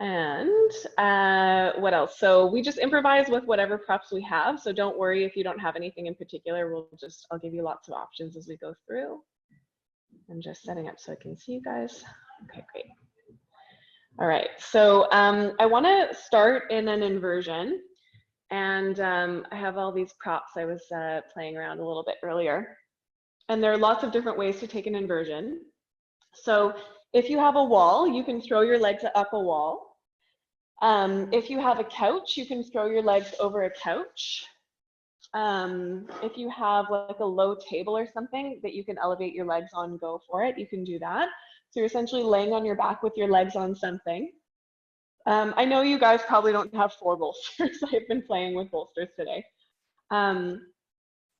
And what else? So we just improvise with whatever props we have. So don't worry if you don't have anything in particular. I'll give you lots of options as we go through. I'm just setting up so I can see you guys. Okay, great. All right, so I want to start in an inversion. And I have all these props I was playing around a little bit earlier. And there are lots of different ways to take an inversion. So if you have a wall, you can throw your legs up a wall. If you have a couch, you can throw your legs over a couch. If you have like a low table or something that you can elevate your legs on, go for it. You can do that. So you're essentially laying on your back with your legs on something. I know you guys probably don't have 4 bolsters. I've been playing with bolsters today.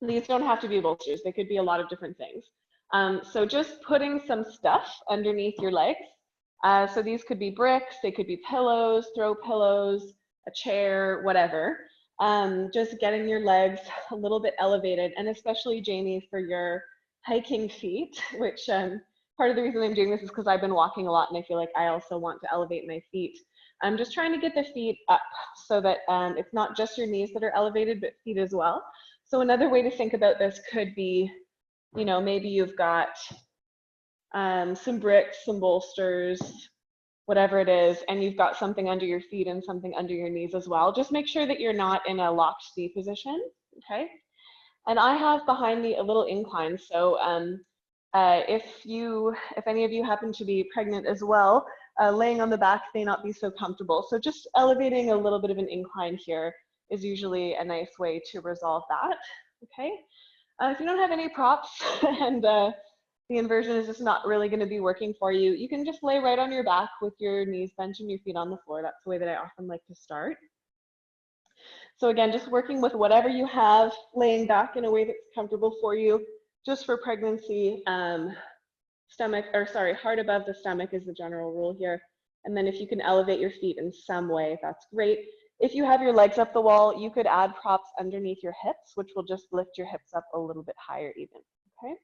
These don't have to be bolsters. They could be a lot of different things. So just putting some stuff underneath your legs. So these could be bricks, they could be pillows, throw pillows, a chair, whatever. Just getting your legs a little bit elevated, and especially Jamie for your hiking feet, which part of the reason I'm doing this is because I've been walking a lot and I feel like I also want to elevate my feet. I'm just trying to get the feet up so that it's not just your knees that are elevated, but feet as well. So another way to think about this could be, you know, maybe you've got some bricks, some bolsters, whatever it is, and you've got something under your feet and something under your knees as well. Just make sure that you're not in a locked C position, okay? And I have behind me a little incline, so if any of you happen to be pregnant as well, laying on the back may not be so comfortable. So just elevating a little bit of an incline here is usually a nice way to resolve that, okay? If you don't have any props and the inversion is just not really going to be working for you, you can just lay right on your back with your knees bent and your feet on the floor. That's the way that I often like to start. So again, just working with whatever you have, laying back in a way that's comfortable for you. Just for pregnancy, heart above the stomach is the general rule here. And then if you can elevate your feet in some way, that's great. If you have your legs up the wall, you could add props underneath your hips, which will just lift your hips up a little bit higher even, okay?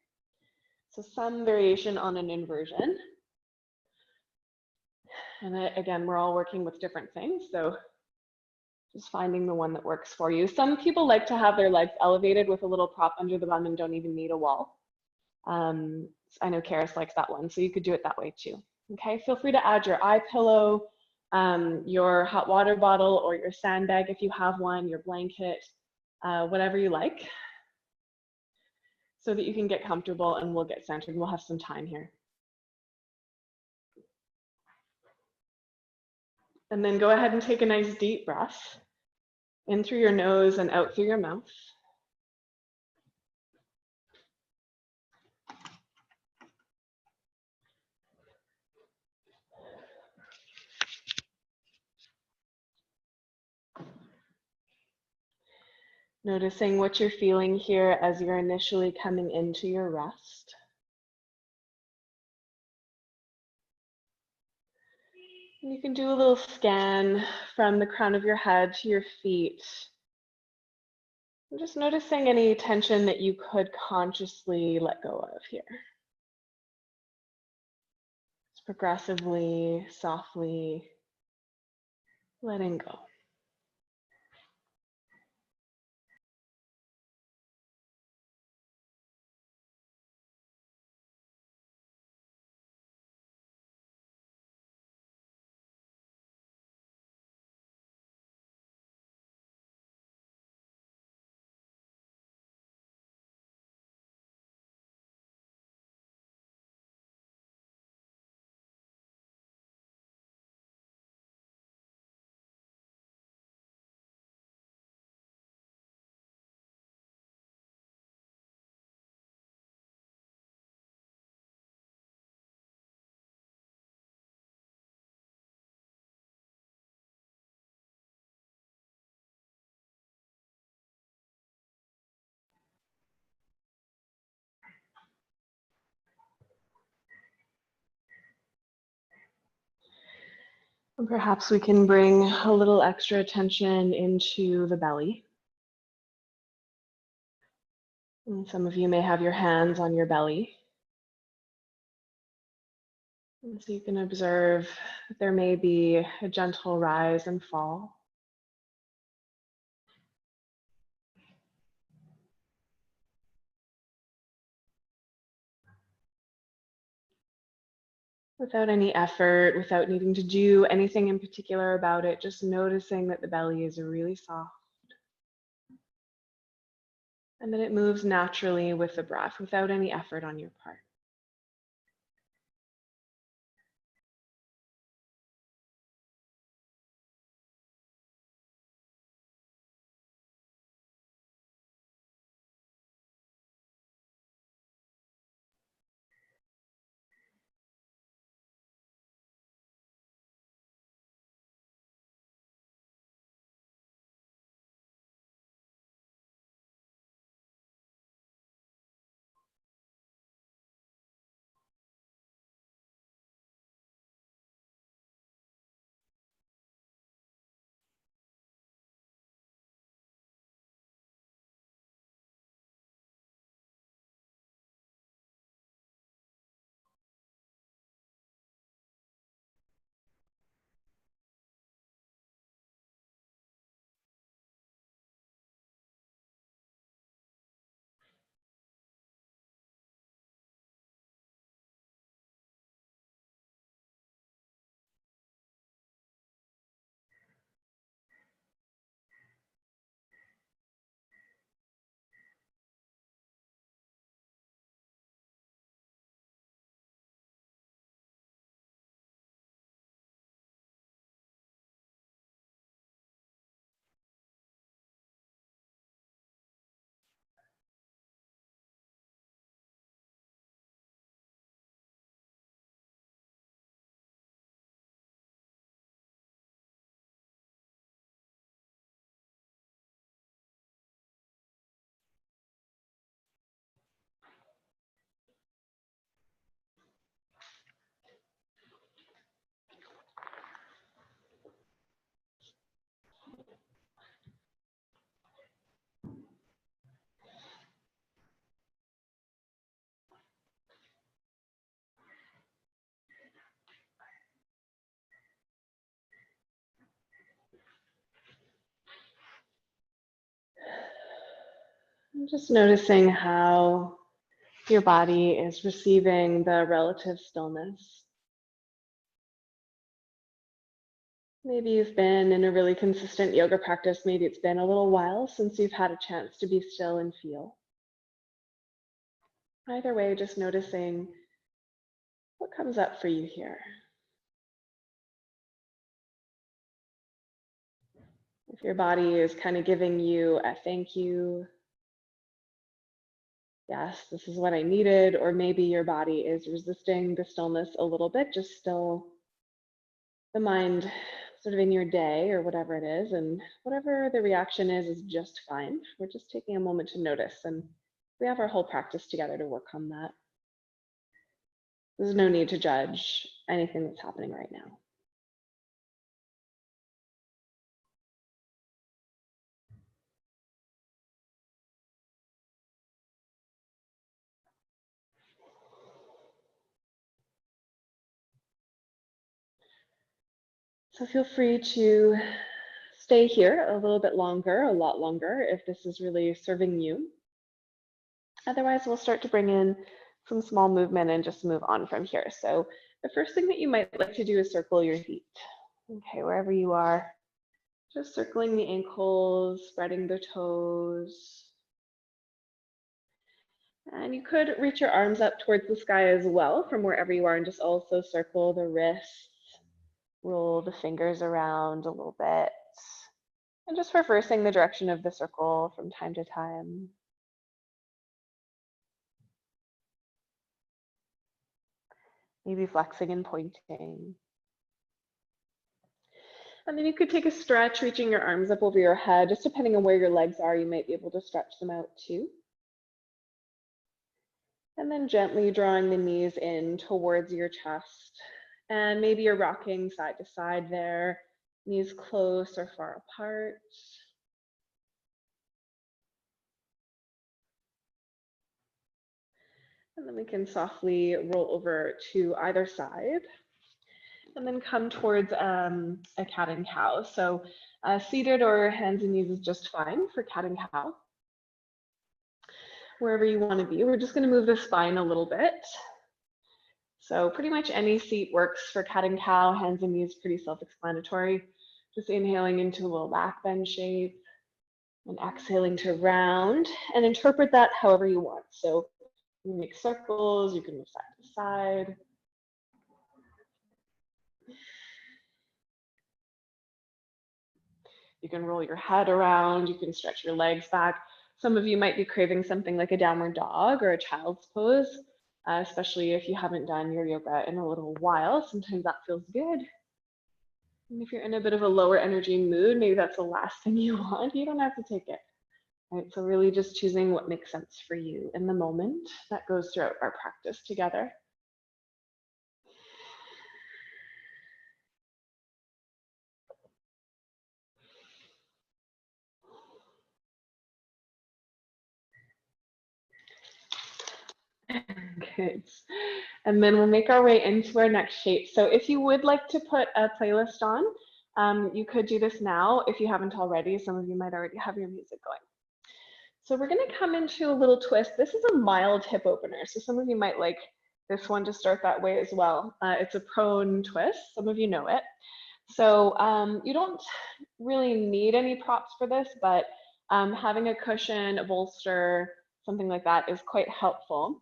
So some variation on an inversion. And again, we're all working with different things, so just finding the one that works for you. Some people like to have their legs elevated with a little prop under the bum and don't even need a wall. I know Karis likes that one, so you could do it that way too. Okay, feel free to add your eye pillow, your hot water bottle or your sandbag if you have one, your blanket, whatever you like, so that you can get comfortable and we'll get centered. We'll have some time here. And then go ahead and take a nice deep breath in through your nose and out through your mouth. Noticing what you're feeling here as you're initially coming into your rest. And you can do a little scan from the crown of your head to your feet. And just noticing any tension that you could consciously let go of here. Just progressively, softly letting go. And perhaps we can bring a little extra attention into the belly. And some of you may have your hands on your belly. And so you can observe that there may be a gentle rise and fall. Without any effort, without needing to do anything in particular about it, just noticing that the belly is really soft. And that it moves naturally with the breath without any effort on your part. And just noticing how your body is receiving the relative stillness. Maybe you've been in a really consistent yoga practice. Maybe it's been a little while since you've had a chance to be still and feel. Either way, just noticing what comes up for you here. If your body is kind of giving you a thank you, yes, this is what I needed, or maybe your body is resisting the stillness a little bit, just still the mind sort of in your day or whatever it is, and whatever the reaction is just fine. We're just taking a moment to notice, and we have our whole practice together to work on that. There's no need to judge anything that's happening right now. So feel free to stay here a little bit longer, a lot longer, if this is really serving you. Otherwise, we'll start to bring in some small movement and just move on from here. So the first thing that you might like to do is circle your feet. Okay, wherever you are, just circling the ankles, spreading the toes. And you could reach your arms up towards the sky as well from wherever you are and just also circle the wrists, roll the fingers around a little bit. And just reversing the direction of the circle from time to time. Maybe flexing and pointing. And then you could take a stretch, reaching your arms up over your head. Just depending on where your legs are, you might be able to stretch them out too. And then gently drawing the knees in towards your chest. And maybe you're rocking side to side there, knees close or far apart. And then we can softly roll over to either side. And then come towards a cat and cow. So seated or hands and knees is just fine for cat and cow. Wherever you want to be, we're just going to move the spine a little bit. So pretty much any seat works for cat and cow. Hands and knees, pretty self-explanatory. Just inhaling into a little back bend shape and exhaling to round, and interpret that however you want. So you can make circles, you can move side to side. You can roll your head around, you can stretch your legs back. Some of you might be craving something like a downward dog or a child's pose, especially if you haven't done your yoga in a little while. Sometimes that feels good. And if you're in a bit of a lower energy mood, maybe that's the last thing you want. You don't have to take it. Right? So really just choosing what makes sense for you in the moment. That goes throughout our practice together. Good. And then we'll make our way into our next shape. So if you would like to put a playlist on, you could do this now if you haven't already. Some of you might already have your music going. So we're going to come into a little twist. This is a mild hip opener. So some of you might like this one to start that way as well. It's a prone twist. Some of you know it. So you don't really need any props for this, but having a cushion, a bolster, something like that is quite helpful.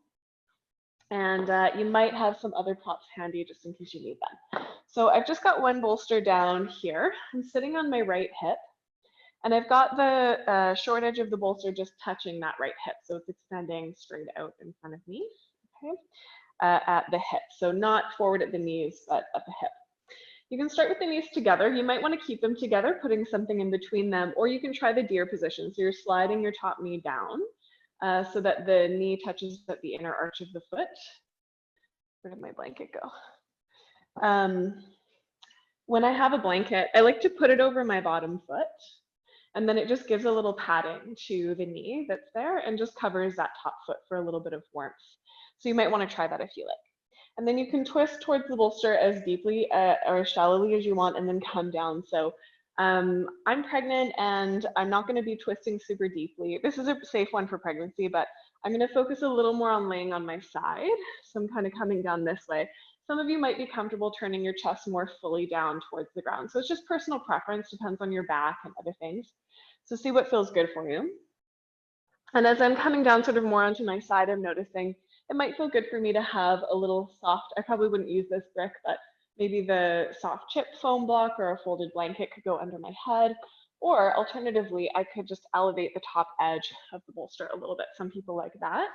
And you might have some other props handy just in case you need them. So I've just got one bolster down here. I'm sitting on my right hip, and I've got the short edge of the bolster just touching that right hip. So it's extending straight out in front of me, okay, at the hip. So not forward at the knees, but at the hip. You can start with the knees together. You might want to keep them together, putting something in between them, or you can try the deer position. So you're sliding your top knee down so that the knee touches at the inner arch of the foot. Where did my blanket go? When I have a blanket, I like to put it over my bottom foot, and then it just gives a little padding to the knee that's there and just covers that top foot for a little bit of warmth. So you might want to try that if you like. And then you can twist towards the bolster as deeply or as shallowly as you want, and then come down. So I'm pregnant and I'm not going to be twisting super deeply. This is a safe one for pregnancy, but I'm going to focus a little more on laying on my side. So I'm kind of coming down this way. Some of you might be comfortable turning your chest more fully down towards the ground. So it's just personal preference, depends on your back and other things. So see what feels good for you. And as I'm coming down sort of more onto my side, I'm noticing it might feel good for me to have a little soft, I probably wouldn't use this brick, but maybe the soft chip foam block or a folded blanket could go under my head. Or alternatively, I could just elevate the top edge of the bolster a little bit. Some people like that.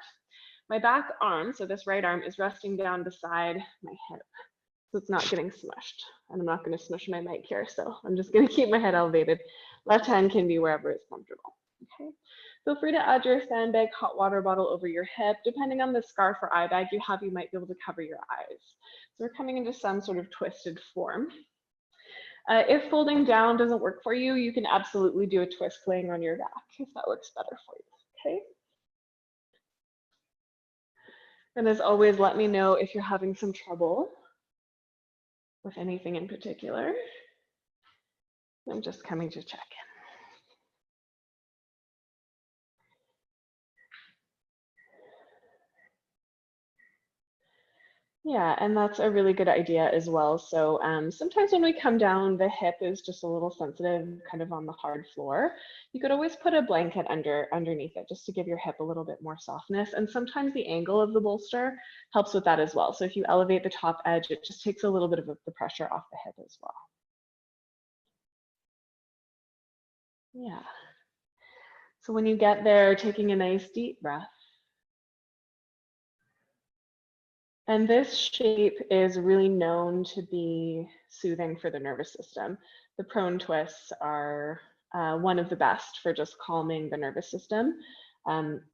My back arm, so this right arm, is resting down beside my hip. So it's not getting smushed. And I'm not going to smush my mic here, so I'm just going to keep my head elevated. Left hand can be wherever it's comfortable. Okay. Feel free to add your sandbag, hot water bottle over your hip. Depending on the scarf or eye bag you have, you might be able to cover your eyes. So we're coming into some sort of twisted form. If folding down doesn't work for you, you can absolutely do a twist laying on your back if that works better for you, okay? And as always, let me know if you're having some trouble with anything in particular. I'm just coming to check in. Yeah, and that's a really good idea as well. So sometimes when we come down, the hip is just a little sensitive, kind of on the hard floor. You could always put a blanket underneath it just to give your hip a little bit more softness. And sometimes the angle of the bolster helps with that as well. So if you elevate the top edge, it just takes a little bit of the pressure off the hip as well. Yeah. So when you get there, taking a nice deep breath. And this shape is really known to be soothing for the nervous system. The prone twists are one of the best for just calming the nervous system.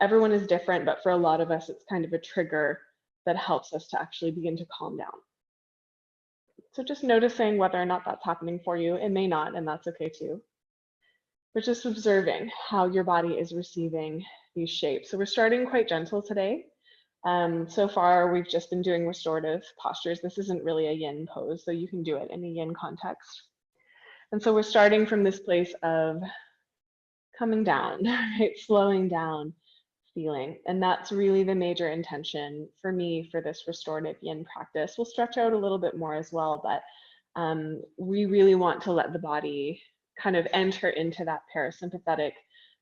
Everyone is different, but for a lot of us, it's kind of a trigger that helps us to actually begin to calm down. So just noticing whether or not that's happening for you. It may not, and that's okay too. But just observing how your body is receiving these shapes. So we're starting quite gentle today. So far, we've just been doing restorative postures. This isn't really a yin pose, so you can do it in a yin context. And so we're starting from this place of coming down, right? Slowing down, feeling. And that's really the major intention for me for this restorative yin practice. We'll stretch out a little bit more as well, but we really want to let the body kind of enter into that parasympathetic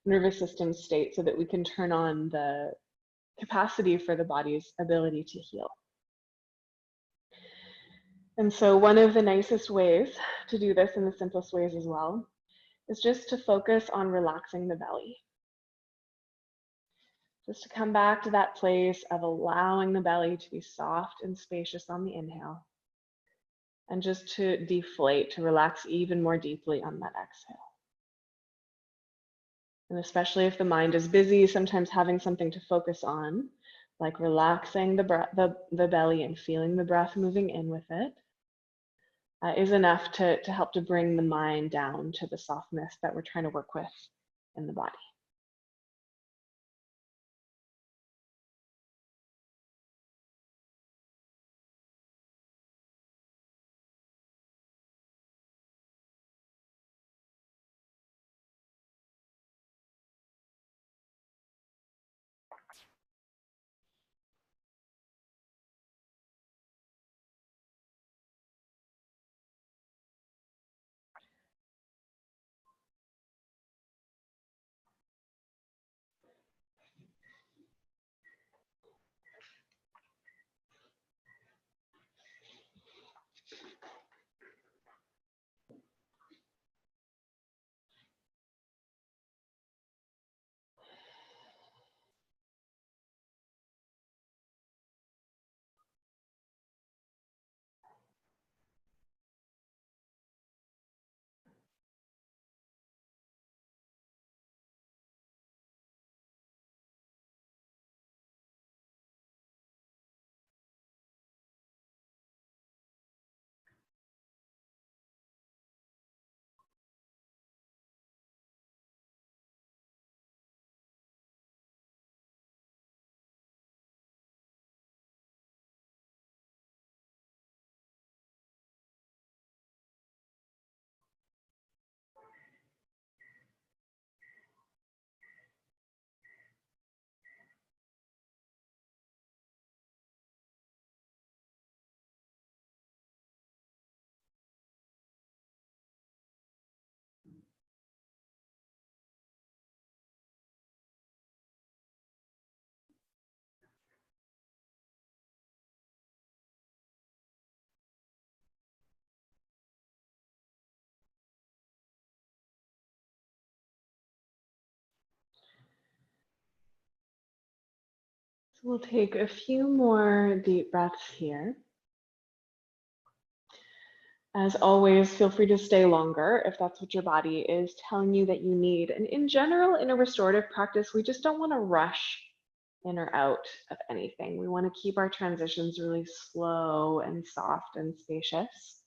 nervous system state so that we can turn on the capacity for the body's ability to heal. And so one of the nicest ways to do this, in the simplest ways as well, is just to focus on relaxing the belly. Just to come back to that place of allowing the belly to be soft and spacious on the inhale, and just to deflate, to relax even more deeply on that exhale. And especially if the mind is busy, sometimes having something to focus on, like relaxing the belly and feeling the breath moving in with it, is enough to help to bring the mind down to the softness that we're trying to work with in the body. So we'll take a few more deep breaths here. As always, feel free to stay longer if that's what your body is telling you that you need. And in general, in a restorative practice, we just don't want to rush in or out of anything. We want to keep our transitions really slow and soft and spacious.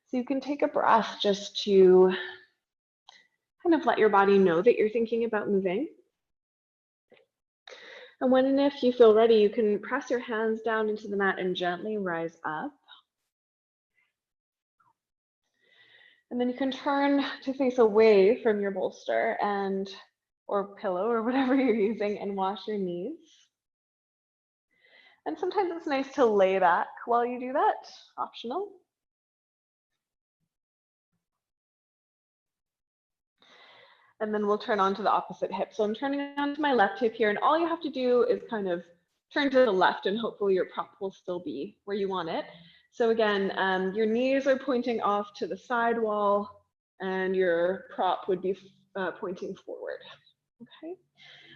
So you can take a breath just to kind of let your body know that you're thinking about moving. And when and if you feel ready, you can press your hands down into the mat and gently rise up. And then you can turn to face away from your bolster or pillow or whatever you're using and wash your knees. And sometimes it's nice to lay back while you do that, optional. And then we'll turn on to the opposite hip. So I'm turning on to my left hip here, and all you have to do is kind of turn to the left, and hopefully your prop will still be where you want it. So again, your knees are pointing off to the side wall, and your prop would be pointing forward. Okay,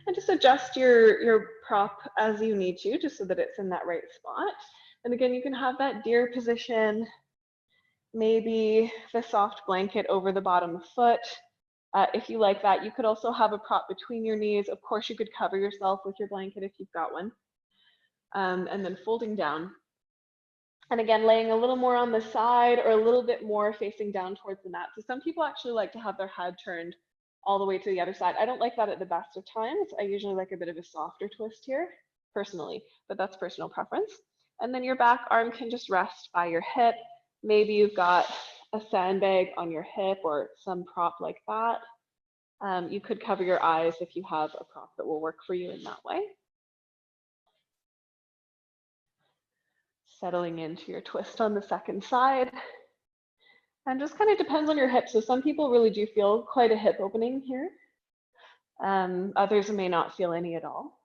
and just adjust your prop as you need to, just so that it's in that right spot. And again, you can have that deer position, maybe the soft blanket over the bottom foot. If you like that, you could also have a prop between your knees. Of course, you could cover yourself with your blanket if you've got one. And then folding down. And again, laying a little more on the side or a little bit more facing down towards the mat. So some people actually like to have their head turned all the way to the other side. I don't like that at the best of times. I usually like a bit of a softer twist here. personally, but that's personal preference. And then your back arm can just rest by your hip. Maybe you've got a sandbag on your hip or some prop like that. You could cover your eyes if you have a prop that will work for you in that way. Settling into your twist on the second side. And just kind of depends on your hip. So some people really do feel quite a hip opening here. Others may not feel any at all.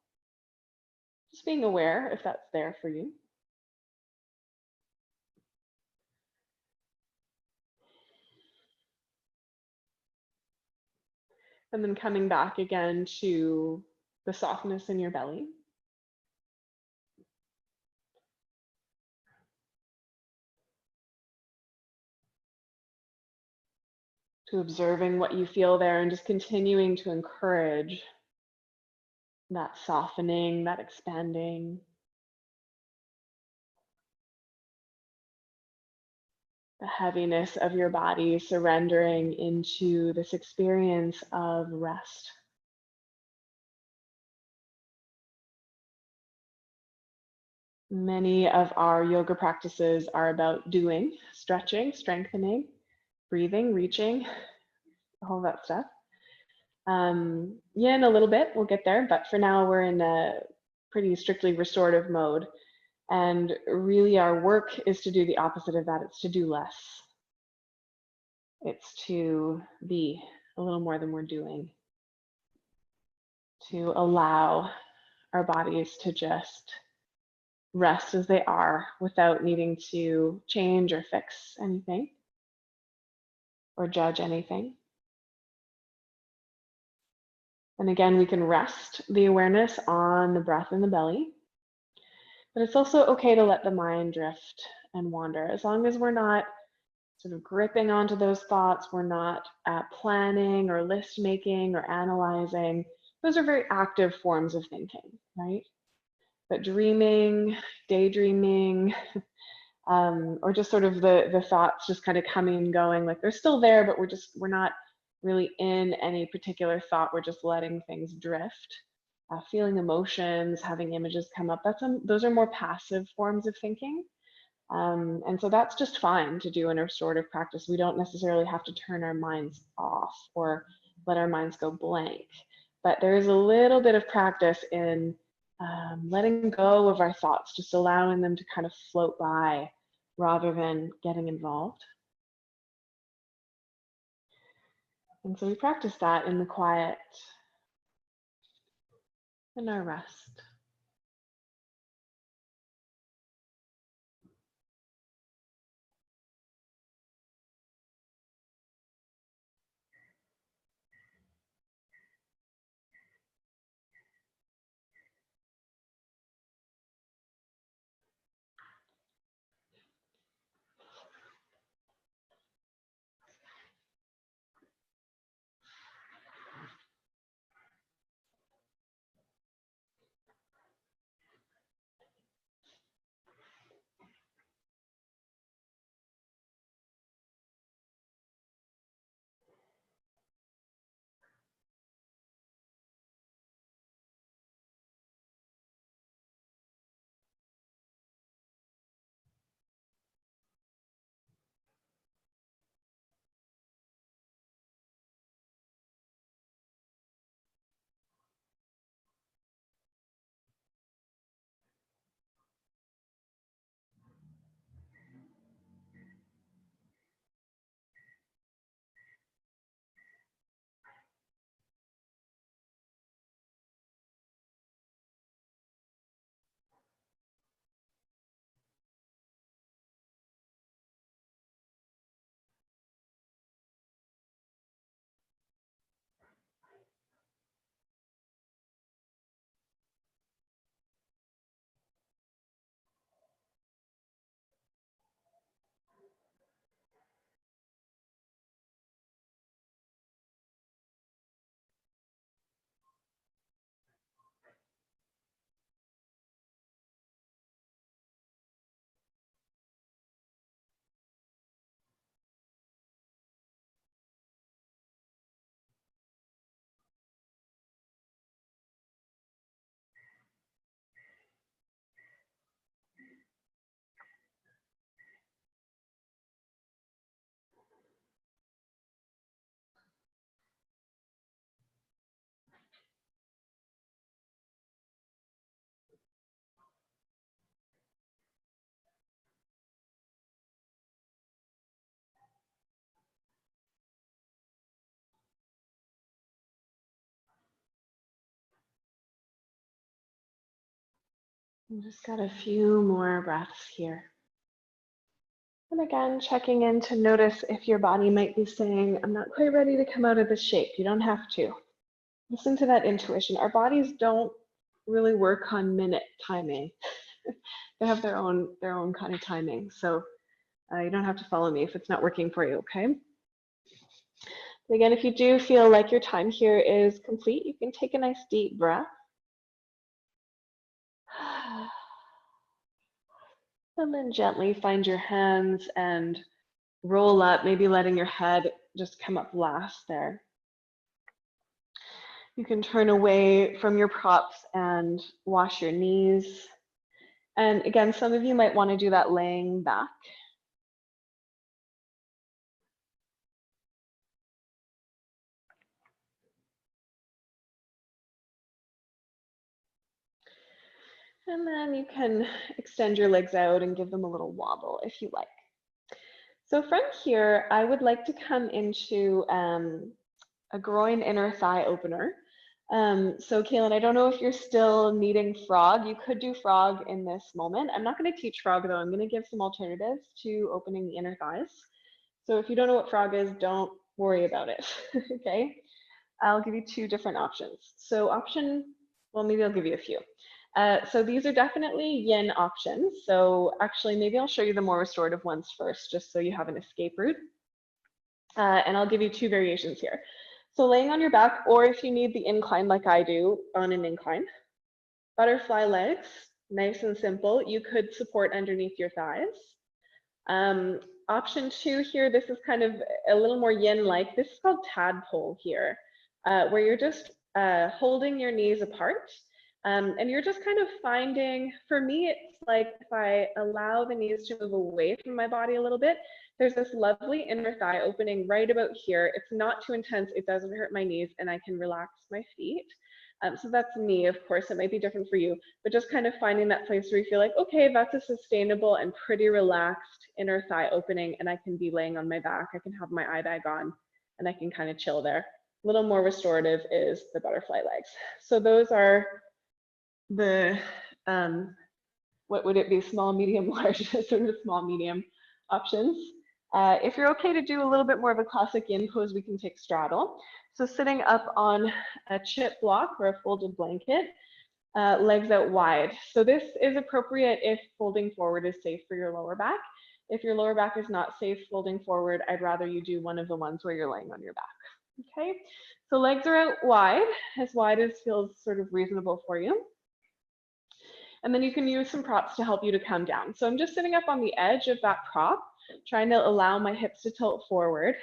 Just being aware if that's there for you. And then coming back again to the softness in your belly. To observing what you feel there and just continuing to encourage that softening, that expanding. The heaviness of your body surrendering into this experience of rest. Many of our yoga practices are about doing, stretching, strengthening, breathing, reaching, all that stuff. Yeah, in a little bit, we'll get there, but for now we're in a pretty strictly restorative mode. And really our work is to do the opposite of that. It's to do less. It's to be a little more than we're doing. To allow our bodies to just rest as they are without needing to change or fix anything or judge anything. And again, we can rest the awareness on the breath in the belly. But it's also okay to let the mind drift and wander. As long as we're not sort of gripping onto those thoughts, we're not planning or list making or analyzing. Those are very active forms of thinking, right? But dreaming, daydreaming, or just sort of the thoughts just kind of coming and going, like they're still there, but we're not really in any particular thought. We're just letting things drift. Feeling emotions, having images come up, those are more passive forms of thinking. And so that's just fine to do in a restorative practice. We don't necessarily have to turn our minds off or let our minds go blank. But there is a little bit of practice in letting go of our thoughts, just allowing them to kind of float by rather than getting involved. And so we practice that in the quiet, in our rest. And just got a few more breaths here. And again, checking in to notice if your body might be saying, I'm not quite ready to come out of this shape. You don't have to. Listen to that intuition. Our bodies don't really work on minute timing. They have their own kind of timing. So you don't have to follow me if it's not working for you, okay? But again, if you do feel like your time here is complete, you can take a nice deep breath. And then gently find your hands and roll up, maybe letting your head just come up last there. You can turn away from your props and wash your knees. And again, some of you might want to do that laying back. And then you can extend your legs out and give them a little wobble if you like. So from here, I would like to come into a groin inner thigh opener. So Kaylin, I don't know if you're still needing frog. You could do frog in this moment. I'm not going to teach frog though. I'm going to give some alternatives to opening the inner thighs. So if you don't know what frog is, don't worry about it, okay? I'll give you two different options. So well, maybe I'll give you a few. So these are definitely yin options. So actually, maybe I'll show you the more restorative ones first, just so you have an escape route. And I'll give you two variations here. So laying on your back, or if you need the incline like I do, on an incline. Butterfly legs, nice and simple. You could support underneath your thighs. Option two here, this is kind of a little more yin-like. This is called tadpole here, where you're just holding your knees apart. And you're just kind of finding, for me, it's like if I allow the knees to move away from my body a little bit, there's this lovely inner thigh opening right about here. It's not too intense, it doesn't hurt my knees, and I can relax my feet. So that's me, of course, it might be different for you, but just kind of finding that place where you feel like, okay, that's a sustainable and pretty relaxed inner thigh opening, and I can be laying on my back, I can have my eye bag on, and I can kind of chill there. A little more restorative is the butterfly legs. So those are the, what would it be, small, medium, large, sort of small, medium options. If you're okay to do a little bit more of a classic yin pose, we can take straddle. So sitting up on a chip block or a folded blanket, legs out wide. So this is appropriate if folding forward is safe for your lower back. If your lower back is not safe folding forward, I'd rather you do one of the ones where you're laying on your back. Okay, so legs are out wide as feels sort of reasonable for you. And then you can use some props to help you to come down. So I'm just sitting up on the edge of that prop, trying to allow my hips to tilt forward,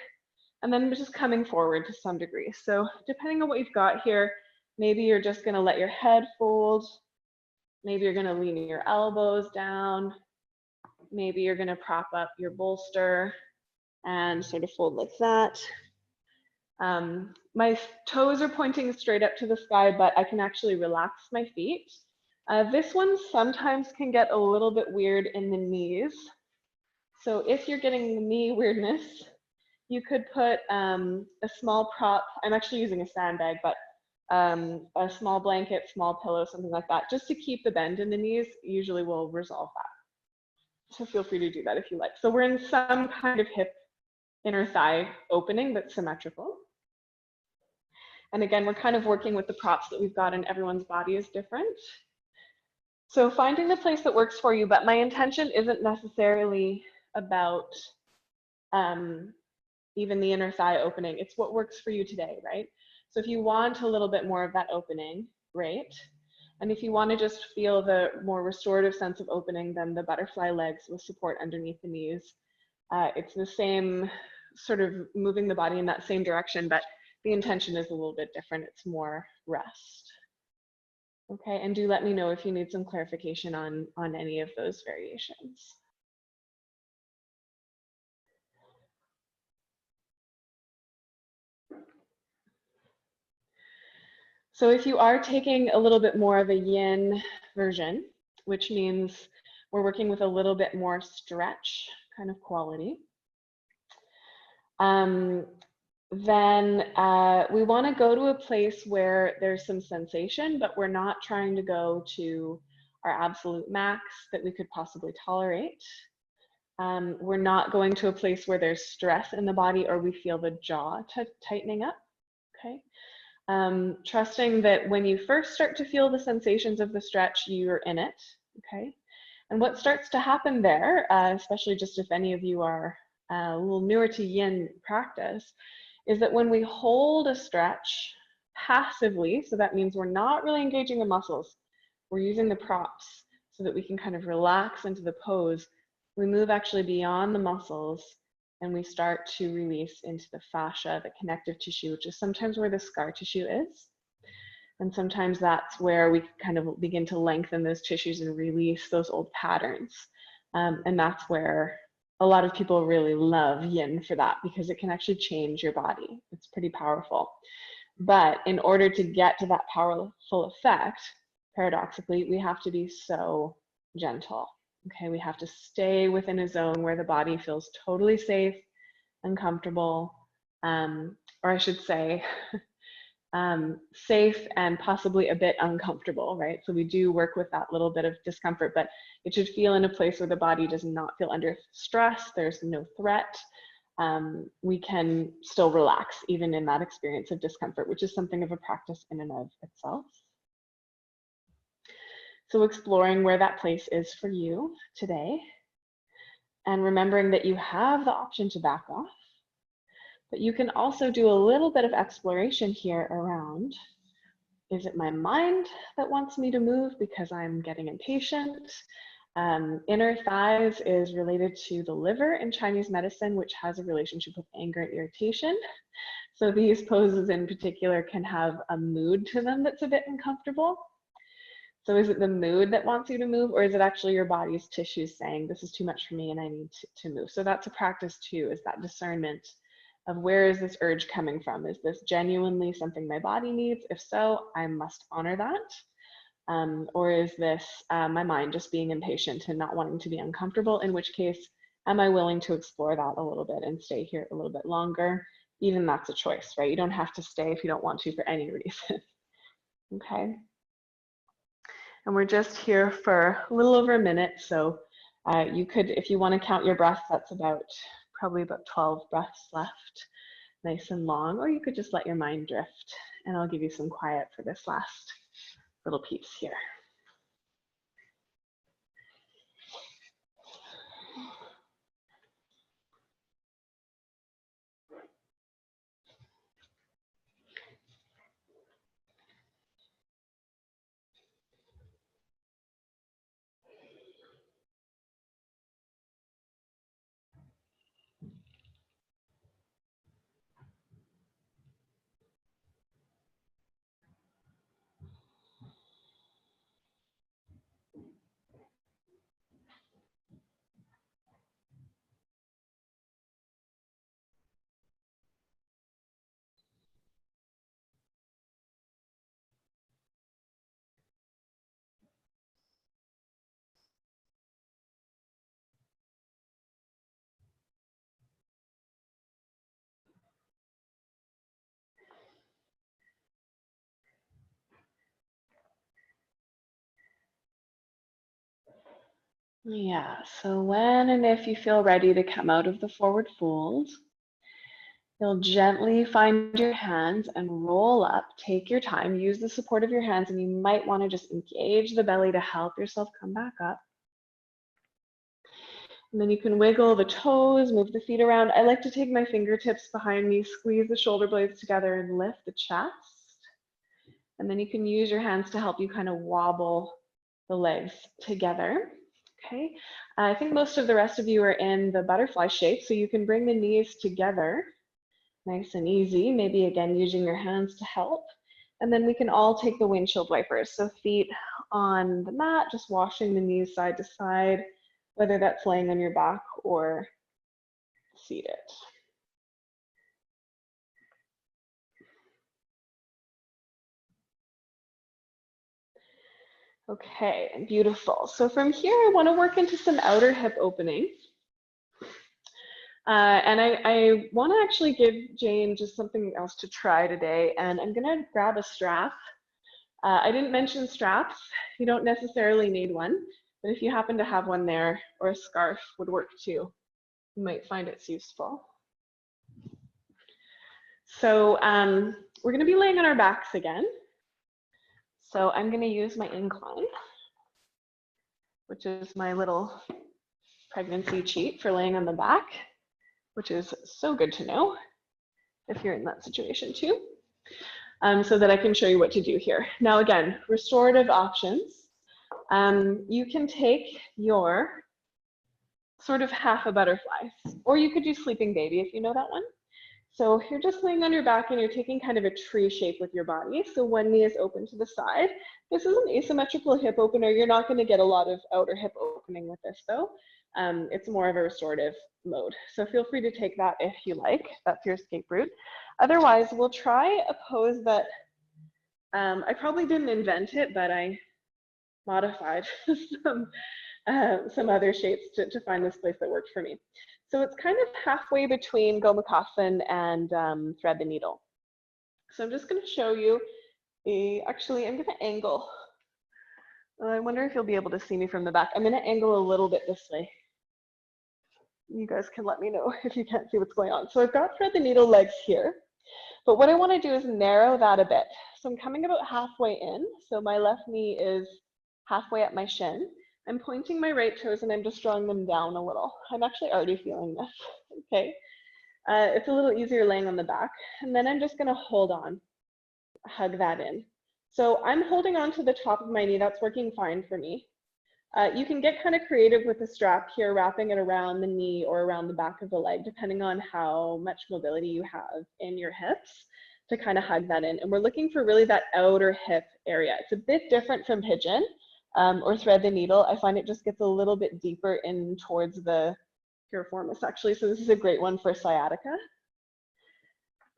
and then just coming forward to some degree. So depending on what you've got here, maybe you're just gonna let your head fold. Maybe you're gonna lean your elbows down. Maybe you're gonna prop up your bolster and sort of fold like that. My toes are pointing straight up to the sky, but I can actually relax my feet. This one sometimes can get a little bit weird in the knees. So if you're getting the knee weirdness, you could put a small prop. I'm actually using a sandbag, but a small blanket, small pillow, something like that, just to keep the bend in the knees, usually will resolve that. So feel free to do that if you like. So we're in some kind of hip inner thigh opening that's symmetrical. And again, we're kind of working with the props that we've got, and everyone's body is different. So finding the place that works for you, but my intention isn't necessarily about even the inner thigh opening. It's what works for you today, right? So if you want a little bit more of that opening, great. And if you want to just feel the more restorative sense of opening, then the butterfly legs with support underneath the knees. It's the same sort of moving the body in that same direction, but the intention is a little bit different. It's more rest. Okay, and do let me know if you need some clarification on any of those variations. So if you are taking a little bit more of a yin version, which means we're working with a little bit more stretch kind of quality, then we want to go to a place where there's some sensation, but we're not trying to go to our absolute max that we could possibly tolerate. We're not going to a place where there's stress in the body or we feel the jaw tightening up, okay? Trusting that when you first start to feel the sensations of the stretch, you're in it, okay? And what starts to happen there, especially just if any of you are a little newer to yin practice, is that when we hold a stretch passively, so that means we're not really engaging the muscles, we're using the props so that we can kind of relax into the pose, we move actually beyond the muscles and we start to release into the fascia, the connective tissue, which is sometimes where the scar tissue is. And sometimes that's where we kind of begin to lengthen those tissues and release those old patterns. And that's where a lot of people really love yin for that, because it can actually change your body. It's pretty powerful. But in order to get to that powerful effect, paradoxically, we have to be so gentle. Okay, we have to stay within a zone where the body feels totally safe and comfortable, or I should say, safe and possibly a bit uncomfortable, right? So we do work with that little bit of discomfort, but it should feel in a place where the body does not feel under stress, there's no threat. We can still relax even in that experience of discomfort, which is something of a practice in and of itself. So exploring where that place is for you today, and remembering that you have the option to back off, but you can also do a little bit of exploration here around, is it my mind that wants me to move because I'm getting impatient? Inner thighs is related to the liver in Chinese medicine, which has a relationship with anger and irritation. So these poses in particular can have a mood to them that's a bit uncomfortable. So is it the mood that wants you to move, or is it actually your body's tissues saying, this is too much for me and I need to move? So that's a practice too, is that discernment of where is this urge coming from? Is this genuinely something my body needs? If so, I must honor that. Or is this my mind just being impatient and not wanting to be uncomfortable? In which case, am I willing to explore that a little bit and stay here a little bit longer? Even that's a choice, right? You don't have to stay if you don't want to for any reason. Okay. And we're just here for a little over a minute. So you could, if you want to count your breaths, that's probably about 12 breaths left, nice and long, or you could just let your mind drift. And I'll give you some quiet for this last little piece here. Yeah, so when and if you feel ready to come out of the forward fold, you'll gently find your hands and roll up. Take your time, use the support of your hands, and you might want to just engage the belly to help yourself come back up. And then you can wiggle the toes, move the feet around. I like to take my fingertips behind me, squeeze the shoulder blades together and lift the chest. And then you can use your hands to help you kind of wobble the legs together. Okay, I think most of the rest of you are in the butterfly shape, so you can bring the knees together, nice and easy, maybe again using your hands to help. And then we can all take the windshield wipers, so feet on the mat, just washing the knees side to side, whether that's laying on your back or seated. Okay, beautiful. So from here, I want to work into some outer hip opening. And I want to actually give Jane just something else to try today. And I'm going to grab a strap I didn't mention straps. You don't necessarily need one, but if you happen to have one there, or a scarf would work too. You might find it's useful. So we're going to be laying on our backs again. So I'm going to use my incline, which is my little pregnancy cheat for laying on the back, which is so good to know if you're in that situation too, so that I can show you what to do here. Now again, restorative options. You can take your sort of half a butterfly, or you could do sleeping baby if you know that one. So you're just laying on your back and you're taking kind of a tree shape with your body. So one knee is open to the side. This is an asymmetrical hip opener. You're not going to get a lot of outer hip opening with this though. It's more of a restorative mode. So feel free to take that if you like. That's your escape route. Otherwise, we'll try a pose that I probably didn't invent it, but I modified some other shapes to find this place that worked for me. So it's kind of halfway between Gomukhasana and thread the needle. So I'm just going to show you actually I'm going to angle. I wonder if you'll be able to see me from the back. I'm going to angle a little bit this way. You guys can let me know if you can't see what's going on. So I've got thread the needle legs here, but what I want to do is narrow that a bit. So I'm coming about halfway in. So my left knee is halfway up my shin. I'm pointing my right toes and I'm just drawing them down a little. I'm actually already feeling this, okay? It's a little easier laying on the back. And then I'm just gonna hold on, hug that in. So I'm holding on to the top of my knee. That's working fine for me. You can get kind of creative with the strap here, wrapping it around the knee or around the back of the leg, depending on how much mobility you have in your hips to kind of hug that in. And we're looking for really that outer hip area. It's a bit different from pigeon. Or thread the needle. I find it just gets a little bit deeper in towards the piriformis actually. So this is a great one for sciatica.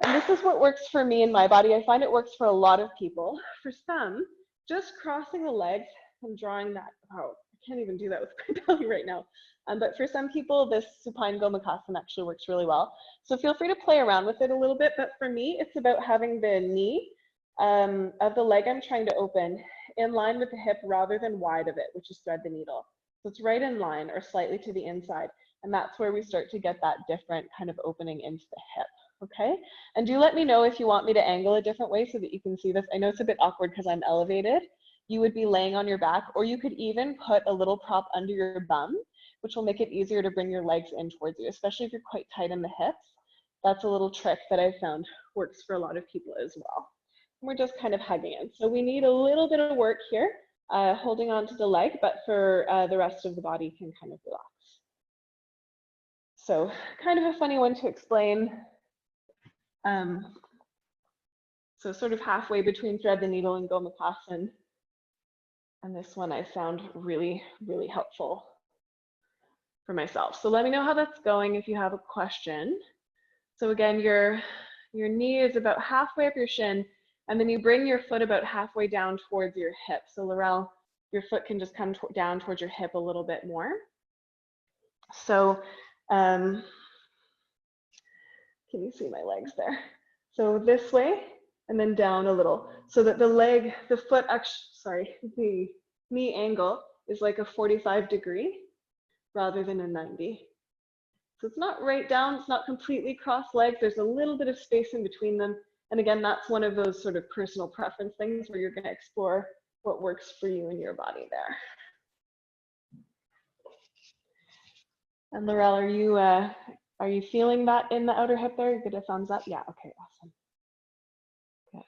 And this is what works for me in my body. I find it works for a lot of people. For some, just crossing the legs and drawing that out. I can't even do that with my belly right now. But for some people, this supine Gomukhasana actually works really well. So feel free to play around with it a little bit. But for me, it's about having the knee of the leg I'm trying to open in line with the hip rather than wide of it, which is thread the needle. So it's right in line or slightly to the inside. And that's where we start to get that different kind of opening into the hip, okay? And do let me know if you want me to angle a different way so that you can see this. I know it's a bit awkward because I'm elevated. You would be laying on your back, or you could even put a little prop under your bum, which will make it easier to bring your legs in towards you, especially if you're quite tight in the hips. That's a little trick that I've found works for a lot of people as well. We're just kind of hugging in. So we need a little bit of work here, holding on to the leg, but for the rest of the body you can kind of relax. So kind of a funny one to explain. So sort of halfway between thread the needle and Gomukhasana. And this one I found really, really helpful for myself. So let me know how that's going if you have a question. So again, your knee is about halfway up your shin, and then you bring your foot about halfway down towards your hip. So Laurel, your foot can just come down towards your hip a little bit more. So can you see my legs there? So this way and then down a little so that the leg, the foot, the knee angle is like a 45-degree rather than a 90. So it's not right down, it's not completely crossed legs. There's a little bit of space in between them. And again, that's one of those sort of personal preference things where you're going to explore what works for you and your body there. And Laurel, are you feeling that in the outer hip there? You get a thumbs up? Yeah, okay, awesome. Good.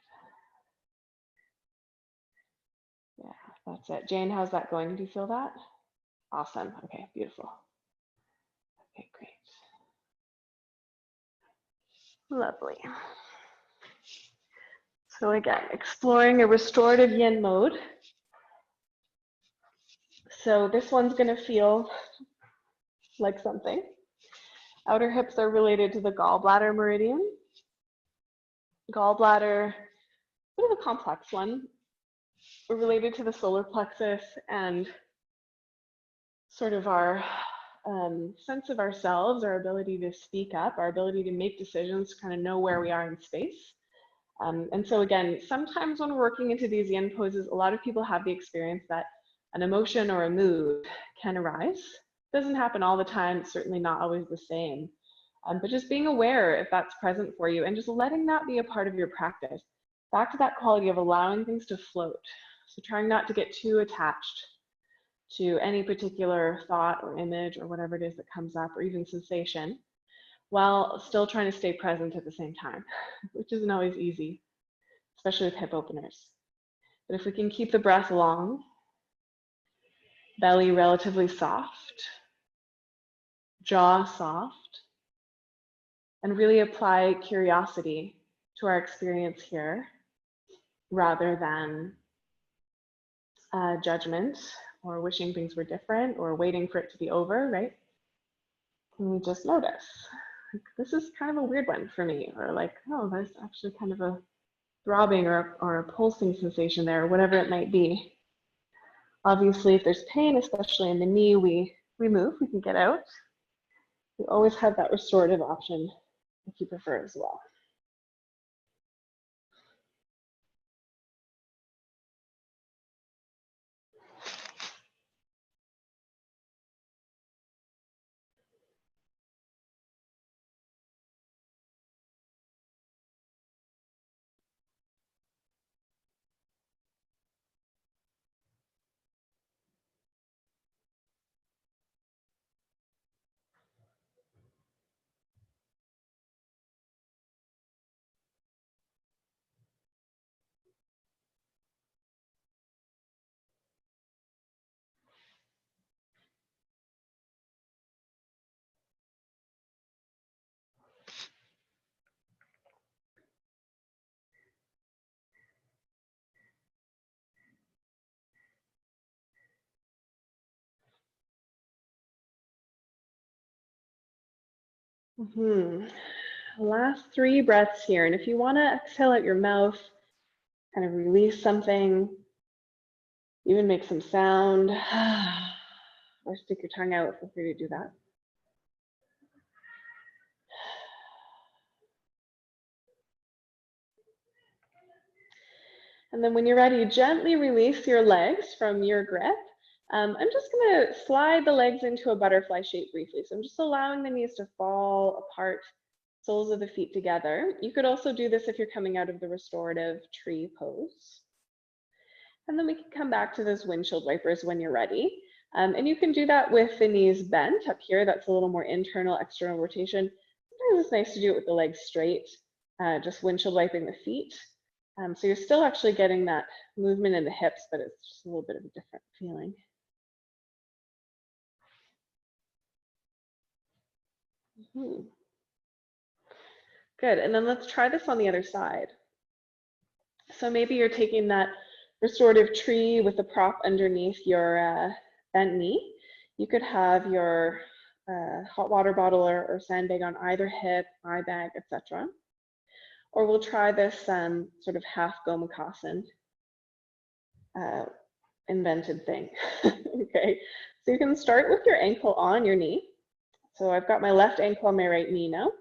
Yeah, that's it. Jane, how's that going? Do you feel that? Awesome, okay, beautiful. Okay, great. Lovely. So again, exploring a restorative yin mode. So this one's going to feel like something. Outer hips are related to the gallbladder meridian. Gallbladder, bit of a complex one. We're related to the solar plexus and sort of our sense of ourselves, our ability to speak up, our ability to make decisions, to kind of know where we are in space. And so again, sometimes when we're working into these yin poses, a lot of people have the experience that an emotion or a mood can arise. It doesn't happen all the time, it's certainly not always the same. But just being aware if that's present for you and just letting that be a part of your practice. Back to that quality of allowing things to float. So trying not to get too attached to any particular thought or image or whatever it is that comes up, or even sensation, while still trying to stay present at the same time, which isn't always easy, especially with hip openers. But if we can keep the breath long, belly relatively soft, jaw soft, and really apply curiosity to our experience here rather than judgment or wishing things were different or waiting for it to be over, right? And we just notice, like, this is kind of a weird one for me, or like, oh, there's actually kind of a throbbing or a pulsing sensation there, or whatever it might be. Obviously, if there's pain, especially in the knee, we remove, we can get out. We always have that restorative option if you prefer as well. Last 3 breaths here. And if you want to exhale out your mouth, kind of release something, even make some sound, or stick your tongue out, feel free to do that. And then when you're ready, gently release your legs from your grip. I'm just going to slide the legs into a butterfly shape briefly. So I'm just allowing the knees to fall apart, soles of the feet together. You could also do this if you're coming out of the restorative tree pose. And then we can come back to those windshield wipers when you're ready. And you can do that with the knees bent up here. That's a little more internal, external rotation. Sometimes it's nice to do it with the legs straight, just windshield wiping the feet. So you're still actually getting that movement in the hips, but it's just a little bit of a different feeling. Good, and then let's try this on the other side. So maybe you're taking that restorative tree with the prop underneath your bent knee. You could have your hot water bottle or sandbag on either hip, eye bag, etc. Or we'll try this sort of half gomukhasana invented thing. Okay, so you can start with your ankle on your knee. So I've got my left ankle on my right knee now.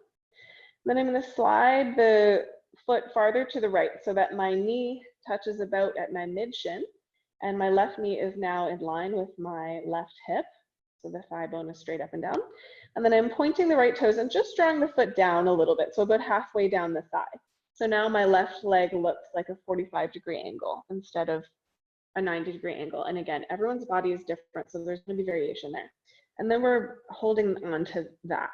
Then I'm going to slide the foot farther to the right so that my knee touches about at my mid shin, and my left knee is now in line with my left hip. So the thigh bone is straight up and down. And then I'm pointing the right toes and just drawing the foot down a little bit, so about halfway down the thigh. So now my left leg looks like a 45-degree angle instead of a 90-degree angle. And again, everyone's body is different, so there's going to be variation there. And then we're holding on to that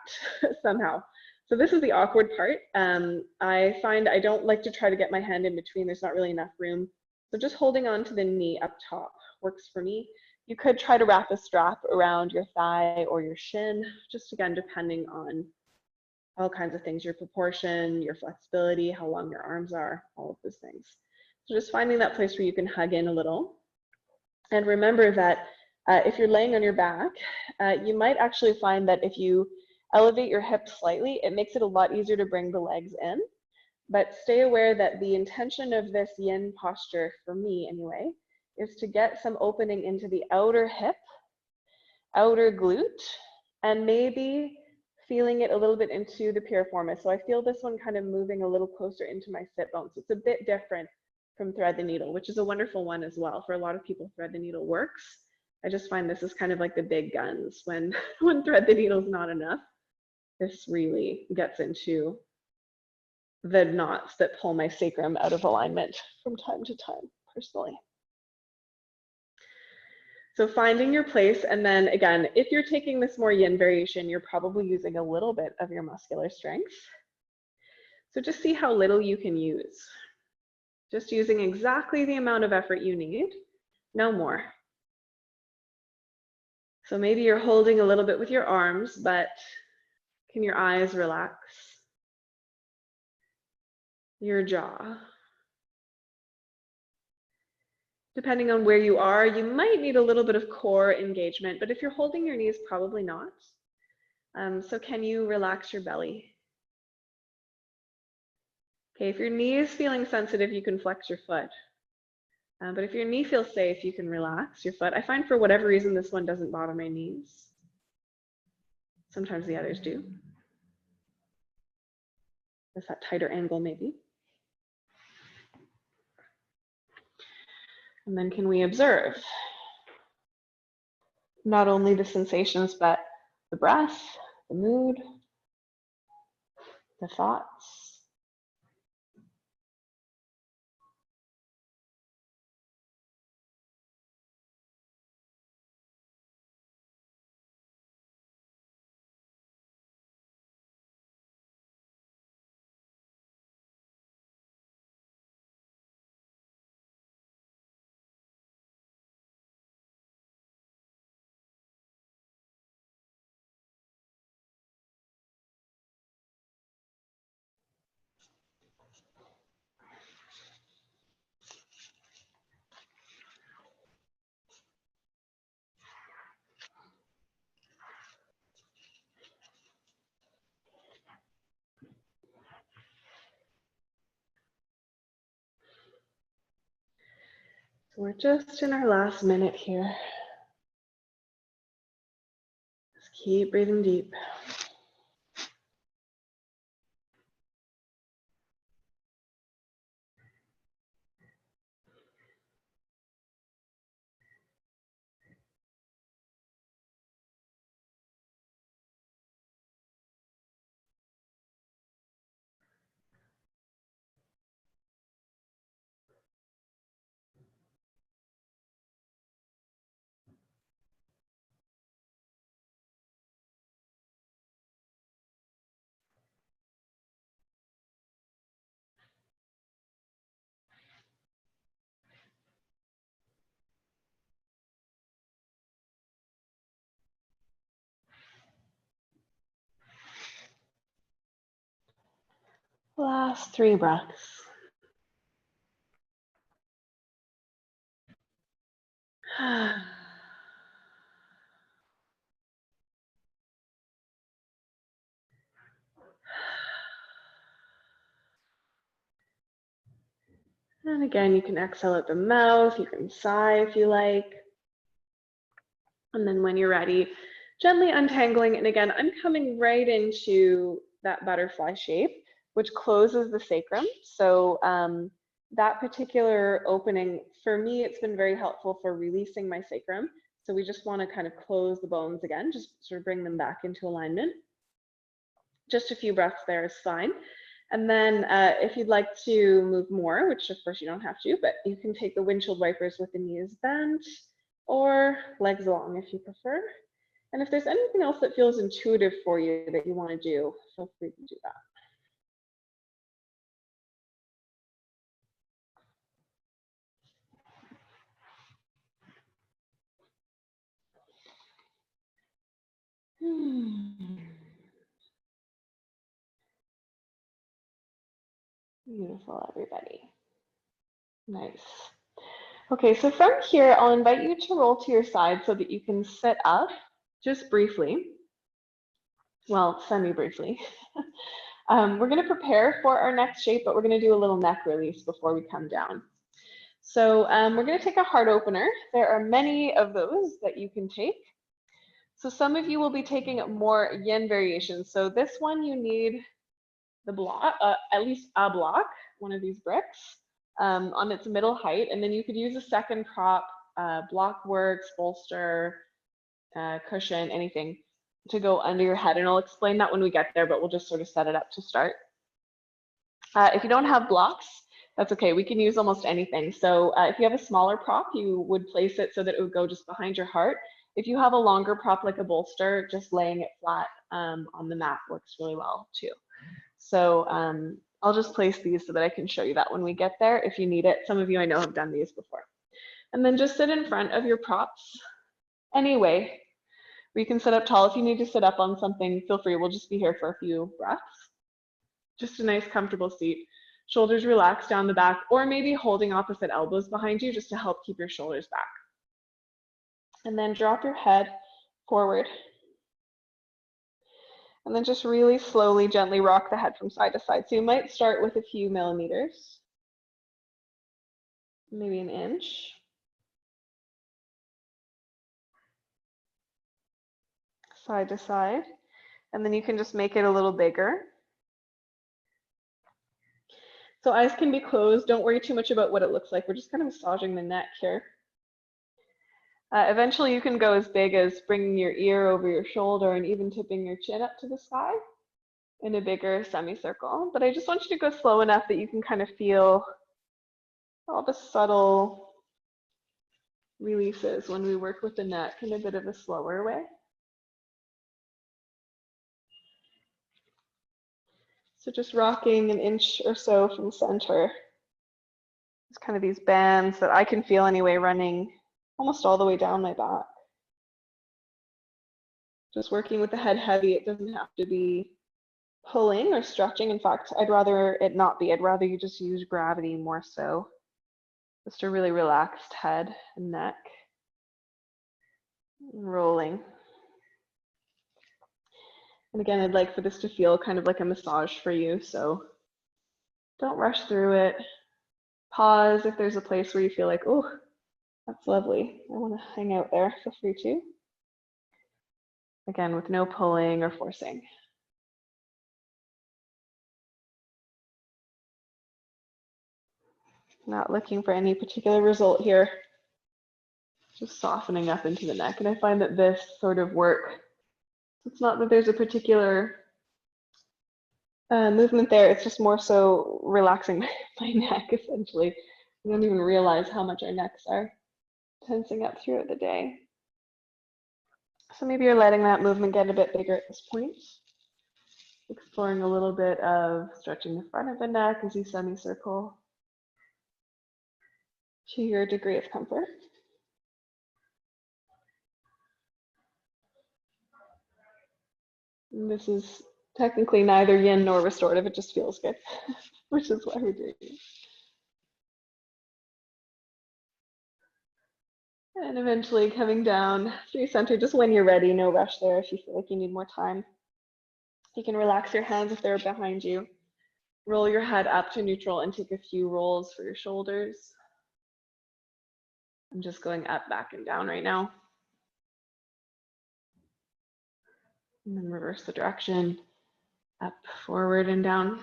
somehow. So this is the awkward part. I find I don't like to try to get my hand in between. There's not really enough room. So just holding on to the knee up top works for me. You could try to wrap a strap around your thigh or your shin, just again, depending on all kinds of things, your proportion, your flexibility, how long your arms are, all of those things. So just finding that place where you can hug in a little. And remember that if you're laying on your back, you might actually find that if you elevate your hips slightly, it makes it a lot easier to bring the legs in. But stay aware that the intention of this yin posture, for me anyway, is to get some opening into the outer hip, outer glute, and maybe feeling it a little bit into the piriformis. So I feel this one kind of moving a little closer into my sit bones. It's a bit different from thread the needle, which is a wonderful one as well. For a lot of people, thread the needle works. I just find this is kind of like the big guns. When thread the needle is not enough, this really gets into the knots that pull my sacrum out of alignment from time to time, personally. So finding your place, and then again, if you're taking this more yin variation, you're probably using a little bit of your muscular strength. So just see how little you can use. Just using exactly the amount of effort you need, no more. So maybe you're holding a little bit with your arms, but can your eyes relax? Your jaw. Depending on where you are, you might need a little bit of core engagement, but if you're holding your knees, probably not. So can you relax your belly? Okay, if your knee is feeling sensitive, you can flex your foot. But if your knee feels safe, you can relax your foot. I find for whatever reason, this one doesn't bother my knees. Sometimes the others do. Just that tighter angle maybe. And then can we observe not only the sensations, but the breath, the mood, the thoughts. So we're just in our last minute here. Just keep breathing deep. Last 3 breaths. And again, you can exhale at the mouth, you can sigh if you like. And then when you're ready, gently untangling. And again, I'm coming right into that butterfly shape, which closes the sacrum. So that particular opening, for me, it's been very helpful for releasing my sacrum. So we just want to kind of close the bones again, just sort of bring them back into alignment. Just a few breaths there is fine. And then if you'd like to move more, which of course you don't have to, but you can take the windshield wipers with the knees bent or legs long if you prefer. And if there's anything else that feels intuitive for you that you want to do, feel free to do that. Beautiful, everybody. Nice. Okay, so from here, I'll invite you to roll to your side so that you can sit up just briefly. Well, semi-briefly. We're going to prepare for our next shape, but we're going to do a little neck release before we come down. So we're going to take a heart opener. There are many of those that you can take. So some of you will be taking more yin variations. So this one you need the block, at least a block, one of these bricks on its middle height. And then you could use a second prop, block works, bolster, cushion, anything to go under your head. And I'll explain that when we get there, but we'll just sort of set it up to start. If you don't have blocks, that's okay. We can use almost anything. So if you have a smaller prop, you would place it so that it would go just behind your heart. If you have a longer prop like a bolster, just laying it flat on the mat works really well too. So I'll just place these so that I can show you that when we get there if you need it. Some of you I know have done these before. And then just sit in front of your props anyway. Or you can sit up tall. If you need to sit up on something, feel free. We'll just be here for a few breaths. Just a nice comfortable seat. Shoulders relaxed down the back, or maybe holding opposite elbows behind you just to help keep your shoulders back. And then drop your head forward. And then just really slowly, gently rock the head from side to side. So you might start with a few millimeters, maybe an inch. Side to side. And then you can just make it a little bigger. So eyes can be closed. Don't worry too much about what it looks like. We're just kind of massaging the neck here. Eventually you can go as big as bringing your ear over your shoulder and even tipping your chin up to the sky in a bigger semicircle. But I just want you to go slow enough that you can kind of feel all the subtle releases when we work with the neck in a bit of a slower way. So just rocking an inch or so from center. It's kind of these bands that I can feel anyway running almost all the way down my back. Just working with the head heavy. It doesn't have to be pulling or stretching. In fact, I'd rather it not be. I'd rather you just use gravity more so. Just a really relaxed head and neck. Rolling. And again, I'd like for this to feel kind of like a massage for you. So don't rush through it. Pause if there's a place where you feel like, oh, that's lovely. I want to hang out there. Feel free to. Again, with no pulling or forcing. Not looking for any particular result here. Just softening up into the neck. And I find that this sort of work, it's not that there's a particular movement there. It's just more so relaxing my neck, essentially. We don't even realize how much our necks are tensing up throughout the day. So maybe you're letting that movement get a bit bigger at this point. Exploring a little bit of stretching the front of the neck as you semicircle to your degree of comfort. And this is technically neither yin nor restorative, it just feels good, which is why we're doing it. And eventually coming down through center, just when you're ready, no rush there if you feel like you need more time. You can relax your hands if they're behind you. Roll your head up to neutral and take a few rolls for your shoulders. I'm just going up, back, and down right now. And then reverse the direction, up, forward, and down.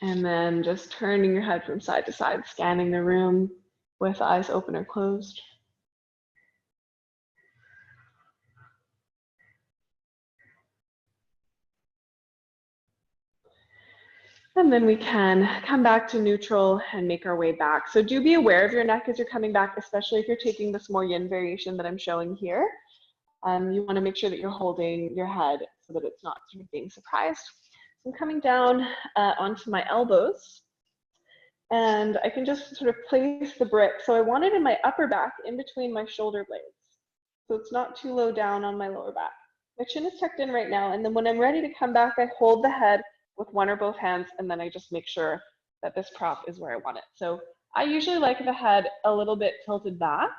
And then just turning your head from side to side, scanning the room with eyes open or closed. And then we can come back to neutral and make our way back. So do be aware of your neck as you're coming back, especially if you're taking this more yin variation that I'm showing here. You want to make sure that you're holding your head so that it's not sort of being surprised. So I'm coming down onto my elbows, and I can just sort of place the brick. So I want it in my upper back in between my shoulder blades. So it's not too low down on my lower back. My chin is tucked in right now, and then when I'm ready to come back, I hold the head with one or both hands, and then I just make sure that this prop is where I want it. So I usually like the head a little bit tilted back,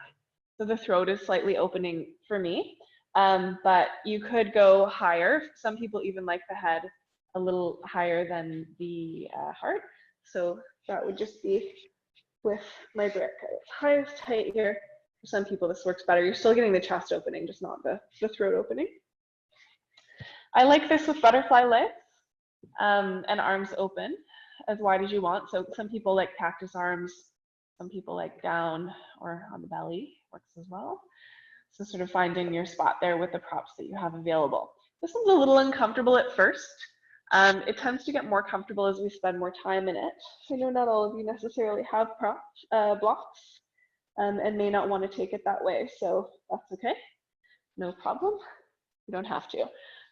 so the throat is slightly opening for me, but you could go higher. Some people even like the head a little higher than the heart, so That would just be with my brick. It's high as tight here. For some people, this works better. You're still getting the chest opening, just not the throat opening. I like this with butterfly legs and arms open as wide as you want. So some people like cactus arms, some people like down or on the belly, works as well. So sort of finding your spot there with the props that you have available. This one's a little uncomfortable at first. It tends to get more comfortable as we spend more time in it. I know not all of you necessarily have blocks and may not want to take it that way, so that's okay. No problem. You don't have to.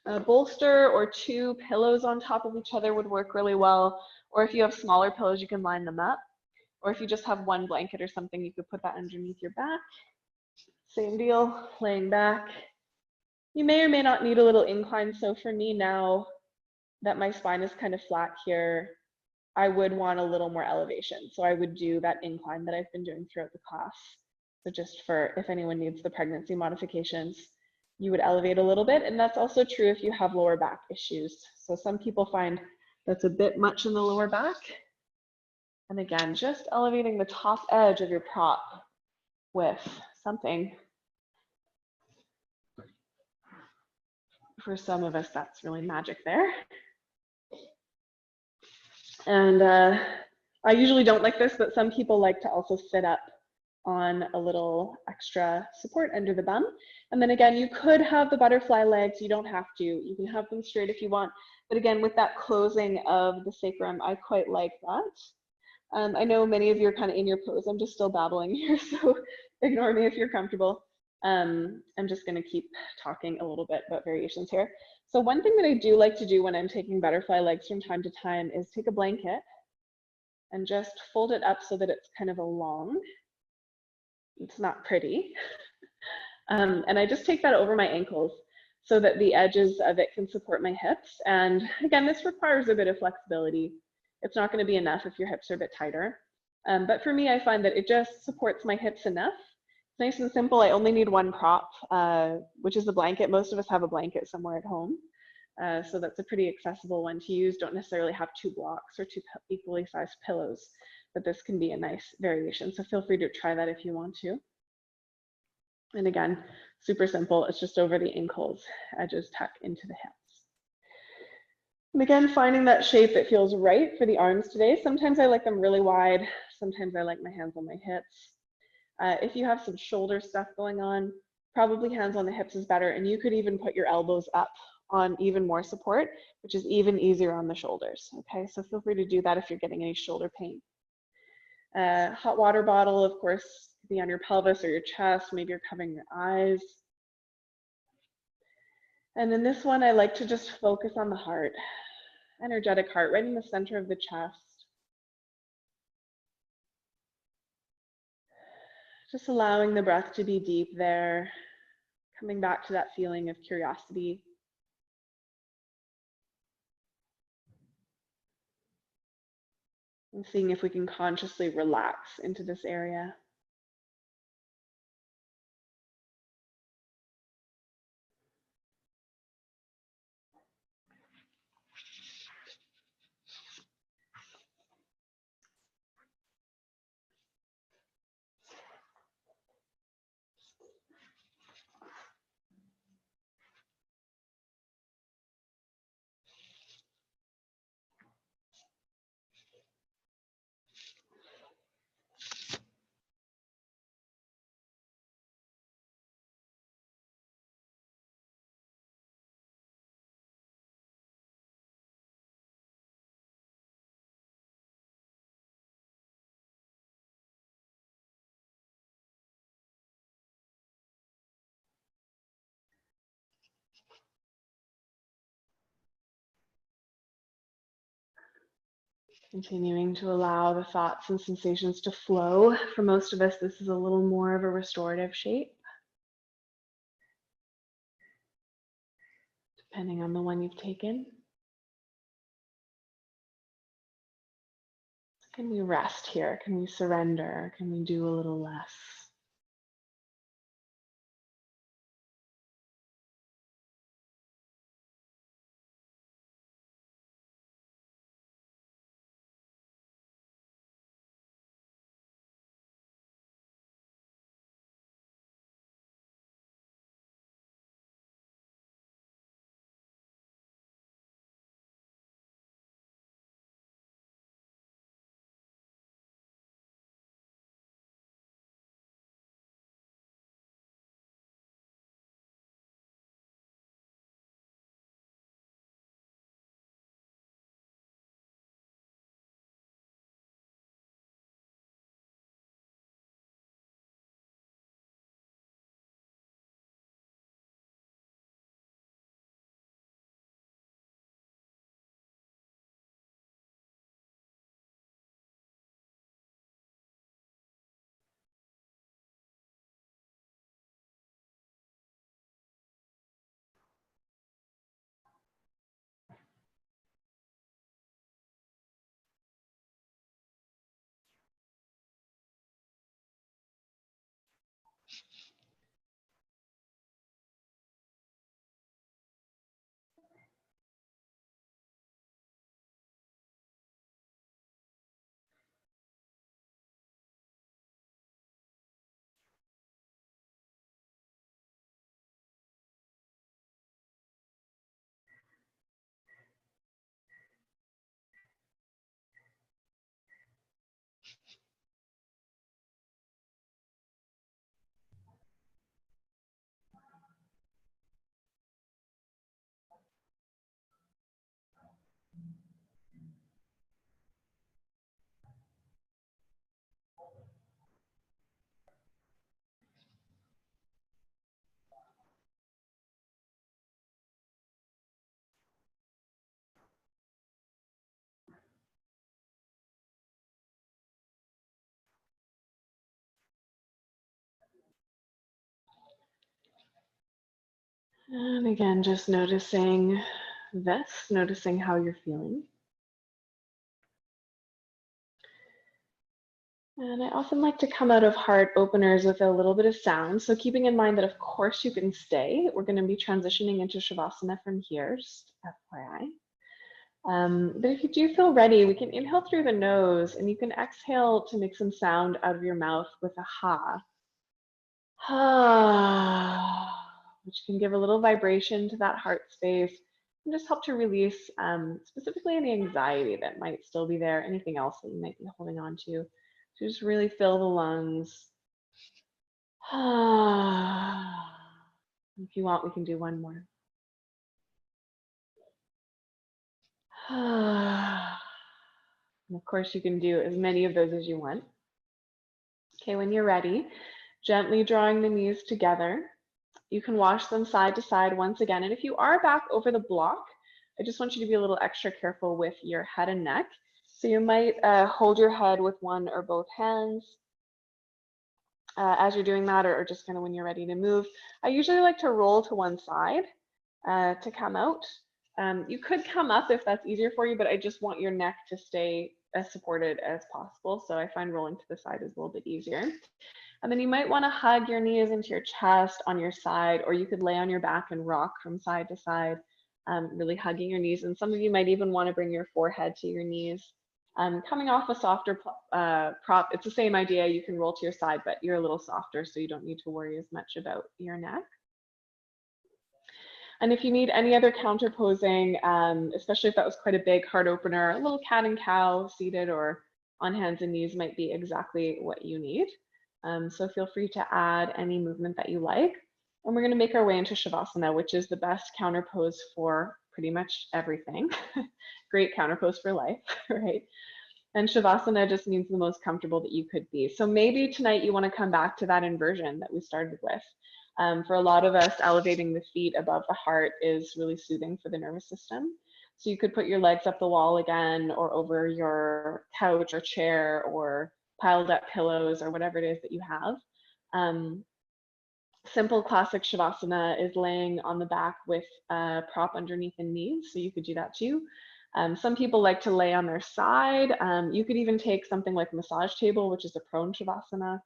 A bolster or 2 pillows on top of each other would work really well. Or if you have smaller pillows, you can line them up. Or if you just have one blanket or something, you could put that underneath your back. Same deal, laying back. You may or may not need a little incline. So for me now that my spine is kind of flat here, I would want a little more elevation. So I would do that incline that I've been doing throughout the class. So just for if anyone needs the pregnancy modifications, you would elevate a little bit. And that's also true if you have lower back issues. So some people find that's a bit much in the lower back. And again, just elevating the top edge of your prop with something. For some of us, that's really magic there. And I usually don't like this, but some people like to also sit up on a little extra support under the bum. And then again, you could have the butterfly legs. You don't have to. You can have them straight if you want. But again, with that closing of the sacrum, I quite like that. I know many of you are kind of in your pose. I'm just still babbling here, so ignore me if you're comfortable. I'm just going to keep talking a little bit about variations here. So one thing that I do like to do when I'm taking butterfly legs from time to time is take a blanket and just fold it up so that it's kind of a long. It's not pretty. And I just take that over my ankles so that the edges of it can support my hips. And again, this requires a bit of flexibility. It's not going to be enough if your hips are a bit tighter. But for me, I find that it just supports my hips enough. It's nice and simple. I only need one prop, which is the blanket. Most of us have a blanket somewhere at home. So that's a pretty accessible one to use. Don't necessarily have 2 blocks or 2 equally sized pillows, but this can be a nice variation. So feel free to try that if you want to. And again, super simple. It's just over the ankles, edges tuck into the hips. And again, finding that shape that feels right for the arms today. Sometimes I like them really wide. Sometimes I like my hands on my hips. If you have some shoulder stuff going on, probably hands on the hips is better. And you could even put your elbows up on even more support, which is even easier on the shoulders. Okay, so feel free to do that if you're getting any shoulder pain. Hot water bottle, of course, could be on your pelvis or your chest. Maybe you're covering your eyes. And then this one, I like to just focus on the heart, energetic heart, right in the center of the chest. Just allowing the breath to be deep there, coming back to that feeling of curiosity. And seeing if we can consciously relax into this area. Continuing to allow the thoughts and sensations to flow. For most of us, this is a little more of a restorative shape, depending on the one you've taken. Can we rest here? Can we surrender? Can we do a little less? And again, just noticing this, noticing how you're feeling. And I often like to come out of heart openers with a little bit of sound. So keeping in mind that of course you can stay. We're going to be transitioning into Shavasana from here, just FYI. But if you do feel ready, we can inhale through the nose and you can exhale to make some sound out of your mouth with a ha. Ha, which can give a little vibration to that heart space and just help to release specifically any anxiety that might still be there, anything else that you might be holding on to. So just really fill the lungs. Ha. If you want, we can do one more. Ha. And of course, you can do as many of those as you want. Okay, when you're ready, gently drawing the knees together. You can wash them side to side once again. And if you are back over the block, I just want you to be a little extra careful with your head and neck. So you might hold your head with one or both hands as you're doing that, or just kind of when you're ready to move. I usually like to roll to one side to come out. You could come up if that's easier for you, but I just want your neck to stay as supported as possible. So I find rolling to the side is a little bit easier. And then you might want to hug your knees into your chest on your side, or you could lay on your back and rock from side to side, really hugging your knees. And some of you might even want to bring your forehead to your knees. Coming off a softer prop, it's the same idea. You can roll to your side, but you're a little softer, so you don't need to worry as much about your neck. And if you need any other counter posing, especially if that was quite a big heart opener, a little cat and cow seated or on hands and knees might be exactly what you need. So feel free to add any movement that you like. And we're going to make our way into Shavasana, which is the best counter pose for pretty much everything. Great counter pose for life, right? And Shavasana just means the most comfortable that you could be. So maybe tonight you want to come back to that inversion that we started with. For a lot of us, elevating the feet above the heart is really soothing for the nervous system. So you could put your legs up the wall again, or over your couch or chair, or piled up pillows, or whatever it is that you have. Simple classic Shavasana is laying on the back with a prop underneath the knees. So you could do that too. Some people like to lay on their side. You could even take something like a massage table, which is a prone Shavasana.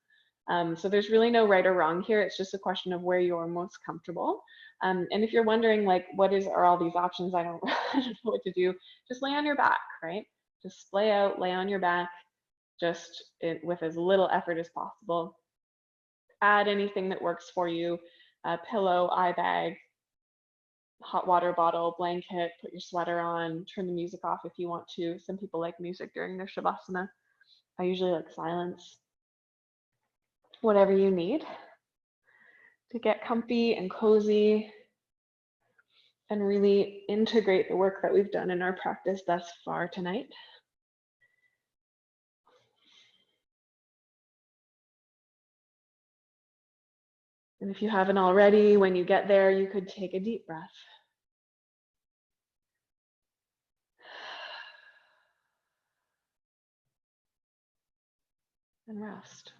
So there's really no right or wrong here. It's just a question of where you're most comfortable. And if you're wondering, like, are all these options? I don't, I don't know what to do. Just lay on your back, right? Just splay out, lay on your back, just with as little effort as possible. Add anything that works for you, a pillow, eye bag, hot water bottle, blanket, put your sweater on, turn the music off if you want to. Some people like music during their Shavasana. I usually like silence. Whatever you need to get comfy and cozy and really integrate the work that we've done in our practice thus far tonight. And if you haven't already, when you get there, you could take a deep breath. And rest.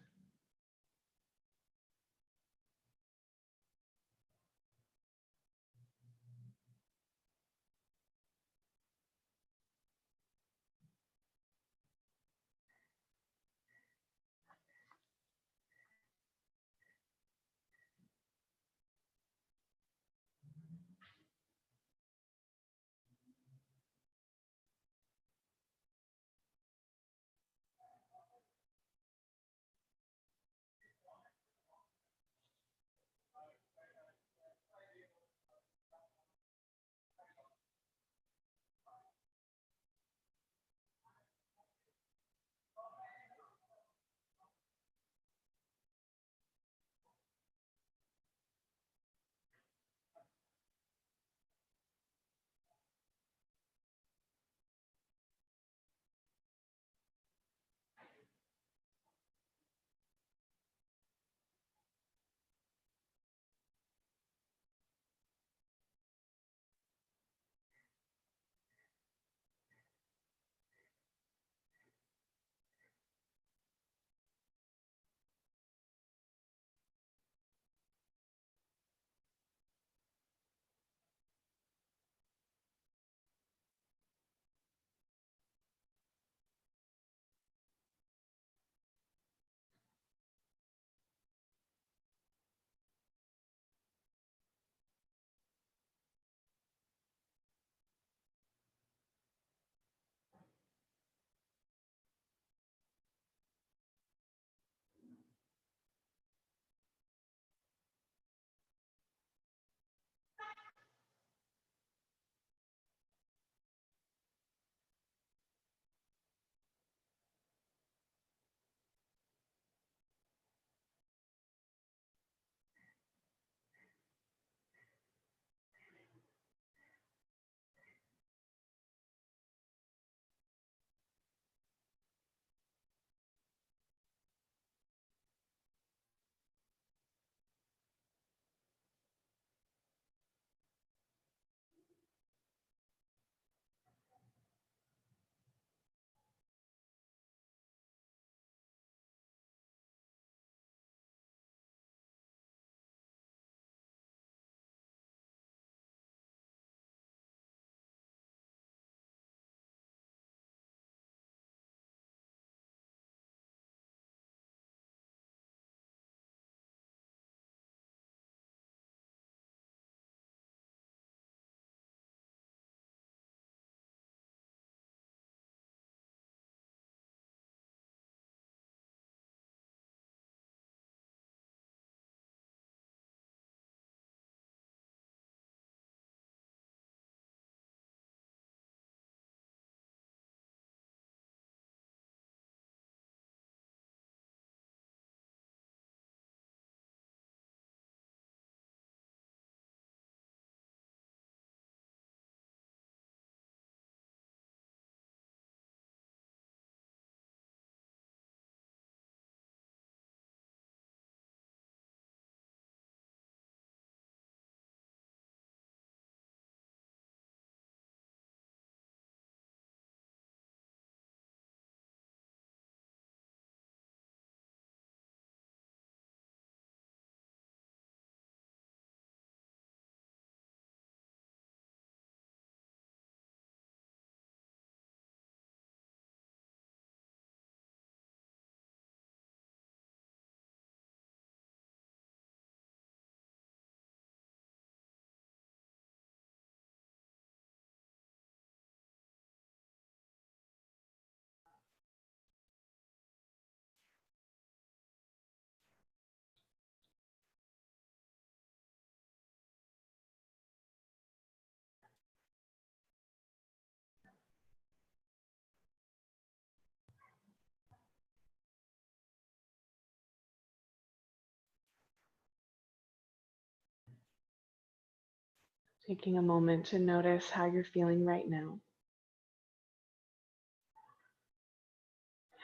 Taking a moment to notice how you're feeling right now.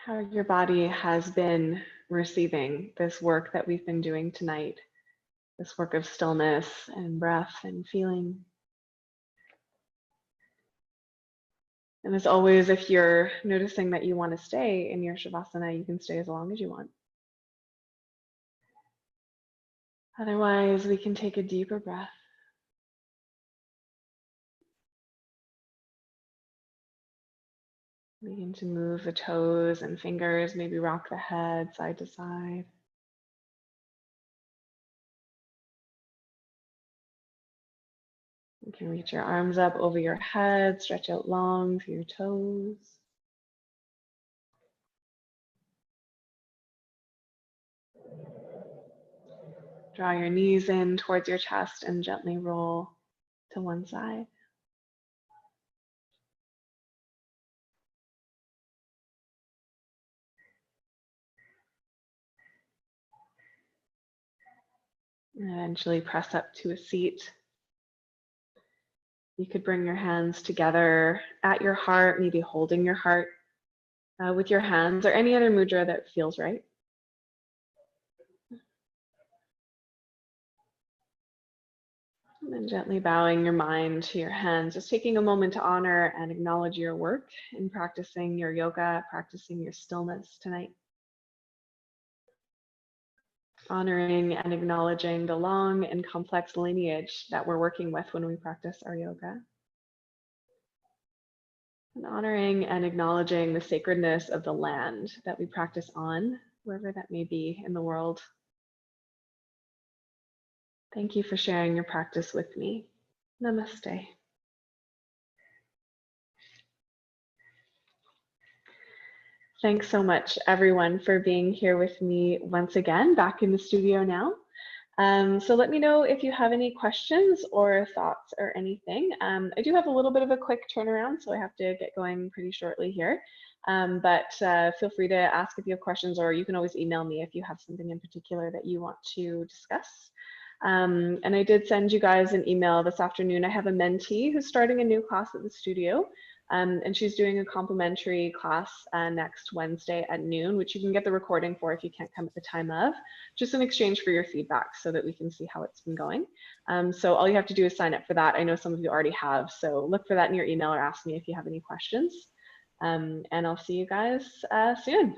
How your body has been receiving this work that we've been doing tonight, this work of stillness and breath and feeling. And as always, if you're noticing that you want to stay in your Shavasana, you can stay as long as you want. Otherwise, we can take a deeper breath. Begin to move the toes and fingers, maybe rock the head side to side. You can reach your arms up over your head, stretch out long through your toes. Draw your knees in towards your chest and gently roll to one side. And eventually press up to a seat. You could bring your hands together at your heart, maybe holding your heart with your hands, or any other mudra that feels right. And then gently bowing your mind to your hands, just taking a moment to honor and acknowledge your work in practicing your yoga, practicing your stillness tonight. Honoring and acknowledging the long and complex lineage that we're working with when we practice our yoga. And honoring and acknowledging the sacredness of the land that we practice on, wherever that may be in the world. Thank you for sharing your practice with me. Namaste. Thanks so much, everyone, for being here with me once again, back in the studio now. So let me know if you have any questions or thoughts or anything. I do have a little bit of a quick turnaround, so I have to get going pretty shortly here. But feel free to ask if you have questions, or you can always email me if you have something in particular that you want to discuss. And I did send you guys an email this afternoon. I have a mentee who's starting a new class at the studio. And she's doing a complimentary class next Wednesday at noon, which you can get the recording for if you can't come at the time of, just in exchange for your feedback so that we can see how it's been going. So all you have to do is sign up for that. I know some of you already have, so look for that in your email or ask me if you have any questions. And I'll see you guys soon.